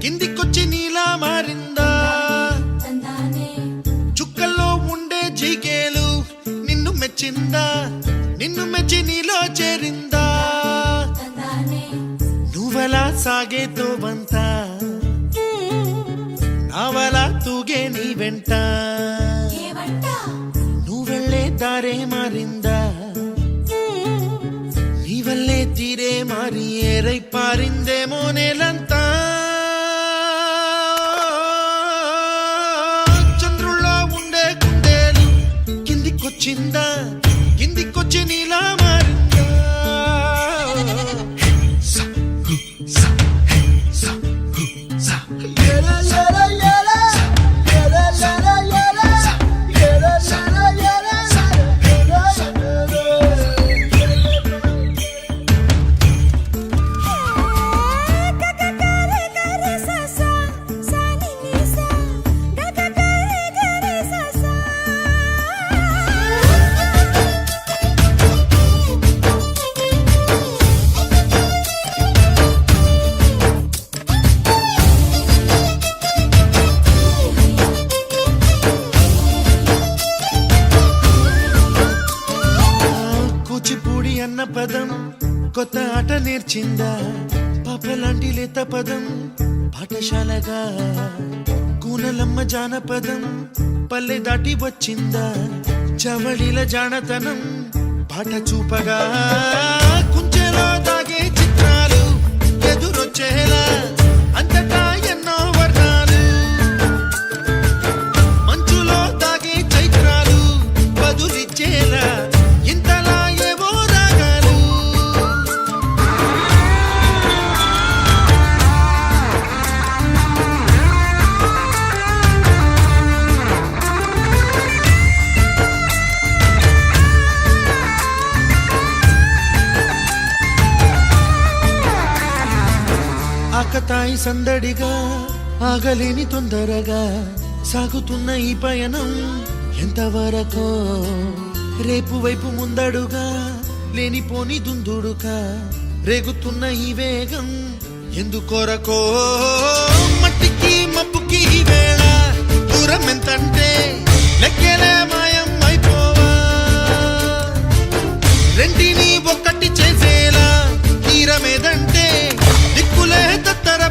కిందికొచ్చి నీలా మారిందా చుక్కల్లో ఉండే జీకేలు నిన్ను మెచ్చిందా నిన్ను మెచ్చి నీలో చేరిందా నువ్వలా సాగేతో బంత నావలా తూగే నీ వెంట నువ్వెళ్ళే దారే మారిందా నీవల్లే తీరే మారి ఏరై పారిందేమో నేలంతా చంద్రుల్లో ఉండే గుండెలు కిందికొచ్చిందా కిందికొచ్చి నీలా మారిందా అన్న పదం కొత్త ఆట నేర్చిందా పాపలాంటి లేత పదం పాఠశాలగా కూనలమ్మ జానపదం పల్లె దాటి వచ్చిందా చవళిల జానతనం పాట చూపగా కుంచెలో దాగే చిత్రాలు ఎదురొచ్చేలా అంతటా ఎన్నో వర్ణాలు మంచులో దాగే చైత్రాలు బదులిచ్చేలా ఇంతలా ఆకతాయి సందడిగా ఆగలేని తొందరగా సాగుతున్న ఈ పయనం ఎంతవరకో రేపు వైపు ముందడుగా లేనిపోని దుందుడుగా రేగుతున్న ఈ వేగం ఎందుకొరకో మట్టికి మబ్బుకి ఈ వేళ దూరం ఎంతంటే లెక్కలే మాయం అయిపోవా రెంటిని ఒక్కటి చేసేలా తీరమేదంటే దిక్కులే తత్తర